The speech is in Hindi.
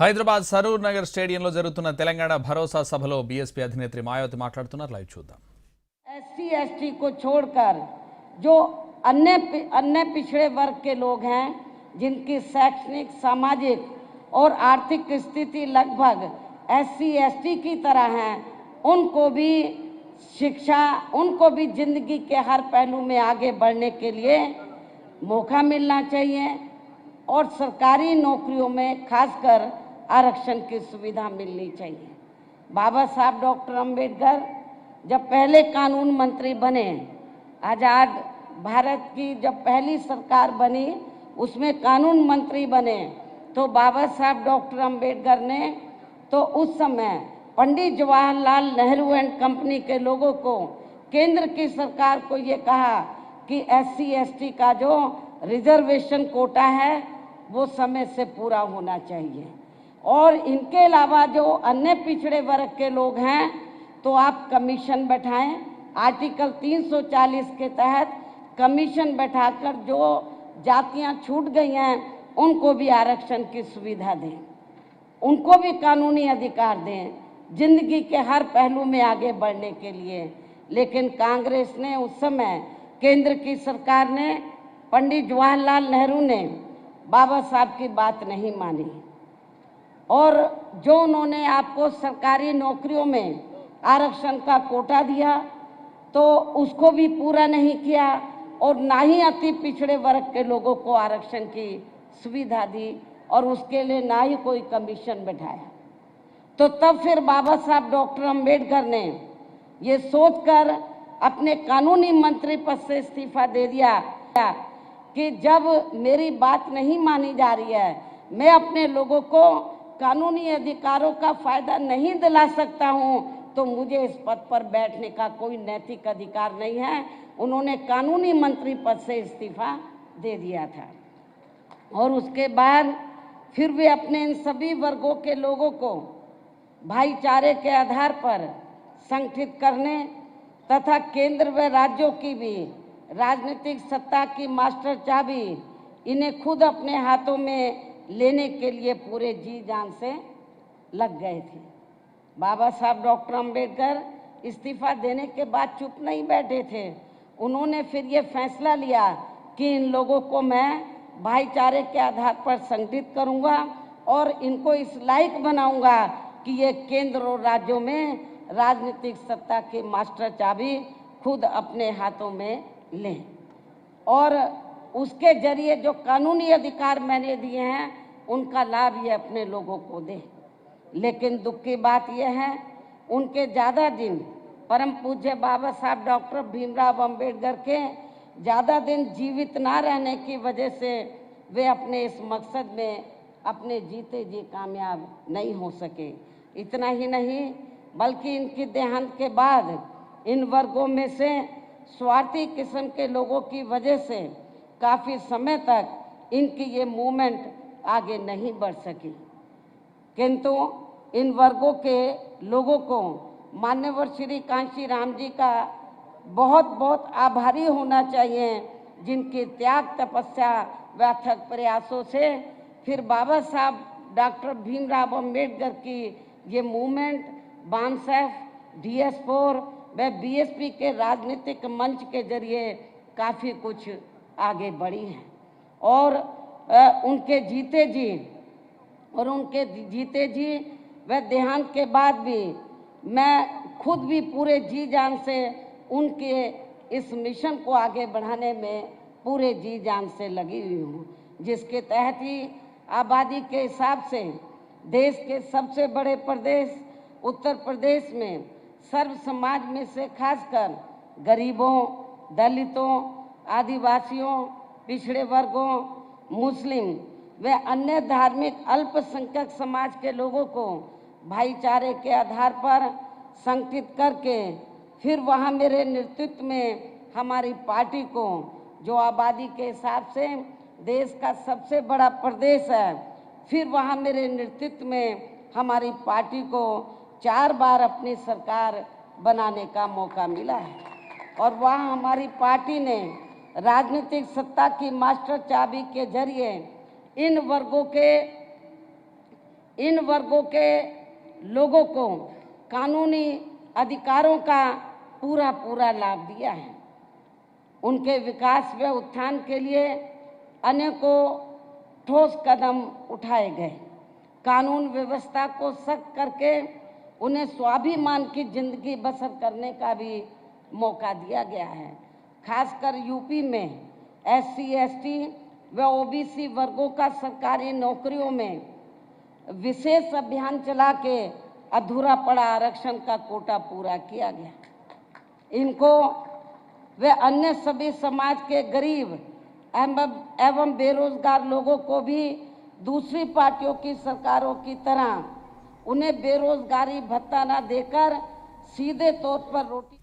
హైదరాబాద్ సరూర్ నగర్ స్టేడియంలో జరుగుతున్న తెలంగాణ భరోసా సభలో బీఎస్పీ అధినేత్రి మాయావతి మాట్లాడుతున్నారు. లైవ్ చూద్దాం. एससी एसटी को छोड़कर जो अन्य पिछड़े वर्ग के लोग हैं, जिनकी शैक्षणिक, सामाजिक और आर्थिक स्थिति लगभग एससी एसटी की तरह है, उनको भी शिक्षा, उनको भी जिंदगी के हर पहलू में आगे बढ़ने के लिए मौका मिलना चाहिए और सरकारी नौकरियों में खासकर आरक्षण की सुविधा मिलनी चाहिए। बाबा साहब डॉक्टर अंबेडकर जब पहले कानून मंत्री बने, आज़ाद भारत की जब पहली सरकार बनी उसमें कानून मंत्री बने, तो बाबा साहब डॉक्टर अंबेडकर ने तो उस समय पंडित जवाहरलाल नेहरू एंड कंपनी के लोगों को, केंद्र की सरकार को ये कहा कि एससी एसटी का जो रिजर्वेशन कोटा है वो समय से पूरा होना चाहिए और इनके अलावा जो अन्य पिछड़े वर्ग के लोग हैं तो आप कमीशन बैठाएं। आर्टिकल 340 के तहत कमीशन बैठाकर जो जातियां छूट गई हैं उनको भी आरक्षण की सुविधा दें, उनको भी कानूनी अधिकार दें जिंदगी के हर पहलू में आगे बढ़ने के लिए। लेकिन कांग्रेस ने उस समय, केंद्र की सरकार ने, पंडित जवाहरलाल नेहरू ने बाबा साहब की बात नहीं मानी और जो उन्होंने आपको सरकारी नौकरियों में आरक्षण का कोटा दिया तो उसको भी पूरा नहीं किया और ना ही अति पिछड़े वर्ग के लोगों को आरक्षण की सुविधा दी और उसके लिए ना ही कोई कमीशन बैठाया। तो तब फिर बाबा साहब डॉक्टर अंबेडकर ने ये सोचकर अपने कानूनी मंत्री पद से इस्तीफा दे दिया कि जब मेरी बात नहीं मानी जा रही है, मैं अपने लोगों को कानूनी अधिकारों का फायदा नहीं दिला सकता हूं, तो मुझे इस पद पर बैठने का कोई नैतिक अधिकार नहीं है। उन्होंने कानूनी मंत्री पद से इस्तीफा दे दिया था और उसके बाद फिर वे अपने इन सभी वर्गों के लोगों को भाईचारे के आधार पर संगठित करने तथा केंद्र व राज्यों की भी राजनीतिक सत्ता की मास्टर चाबी इन्हें खुद अपने हाथों में लेने के लिए पूरे जी जान से लग गए थे। बाबा साहब डॉक्टर अंबेडकर इस्तीफा देने के बाद चुप नहीं बैठे थे। उन्होंने फिर ये फैसला लिया कि इन लोगों को मैं भाईचारे के आधार पर संगठित करूंगा और इनको इस लायक बनाऊंगा कि ये केंद्र और राज्यों में राजनीतिक सत्ता की मास्टर चाबी खुद अपने हाथों में लें और उसके जरिए जो कानूनी अधिकार मैंने दिए हैं उनका लाभ ये अपने लोगों को दें। लेकिन दुख की बात यह है, उनके ज़्यादा दिन, परम पूज्य बाबा साहब डॉक्टर भीमराव अंबेडकर के ज़्यादा दिन जीवित ना रहने की वजह से वे अपने इस मकसद में अपने जीते जी कामयाब नहीं हो सके। इतना ही नहीं बल्कि इनकी देहांत के बाद इन वर्गों में से स्वार्थी किस्म के लोगों की वजह से काफ़ी समय तक इनकी ये मूवमेंट आगे नहीं बढ़ सकी। किंतु इन वर्गों के लोगों को मान्यवर श्री कांशी राम जी का बहुत बहुत आभारी होना चाहिए, जिनके त्याग, तपस्या व अथक प्रयासों से फिर बाबा साहब डॉक्टर भीमराव अंबेडकर की ये मूवमेंट बामसेफ, DS4 व बीएसपी के राजनीतिक मंच के जरिए काफ़ी कुछ आगे बढ़ी है और उनके जीते जी व देहांत के बाद भी मैं खुद भी पूरे जी जान से उनके इस मिशन को आगे बढ़ाने में पूरे जी जान से लगी हुई हूँ, जिसके तहत ही आबादी के हिसाब से देश के सबसे बड़े प्रदेश उत्तर प्रदेश में सर्व समाज में से खासकर गरीबों, दलितों, आदिवासियों, पिछड़े वर्गों, मुस्लिम व अन्य धार्मिक अल्पसंख्यक समाज के लोगों को भाईचारे के आधार पर संगठित करके फिर वहाँ मेरे नेतृत्व में हमारी पार्टी को, जो आबादी के हिसाब से देश का सबसे बड़ा प्रदेश है, फिर वहाँ मेरे नेतृत्व में हमारी पार्टी को 4 बार अपनी सरकार बनाने का मौका मिला है और वहाँ हमारी पार्टी ने राजनीतिक सत्ता की मास्टर चाबी के जरिए इन वर्गों के इन वर्गों के लोगों को कानूनी अधिकारों का पूरा पूरा लाभ दिया है। उनके विकास व उत्थान के लिए अनेकों ठोस कदम उठाए गए। कानून व्यवस्था को सख्त करके उन्हें स्वाभिमान की जिंदगी बसर करने का भी मौका दिया गया है। खासकर यूपी में SC, ST व OBC वर्गों का सरकारी नौकरियों में विशेष अभियान चला के अधूरा पड़ा आरक्षण का कोटा पूरा किया गया। इनको व अन्य सभी समाज के गरीब एवं बेरोजगार लोगों को भी दूसरी पार्टियों की सरकारों की तरह उन्हें बेरोजगारी भत्ता न देकर सीधे तौर पर रोटी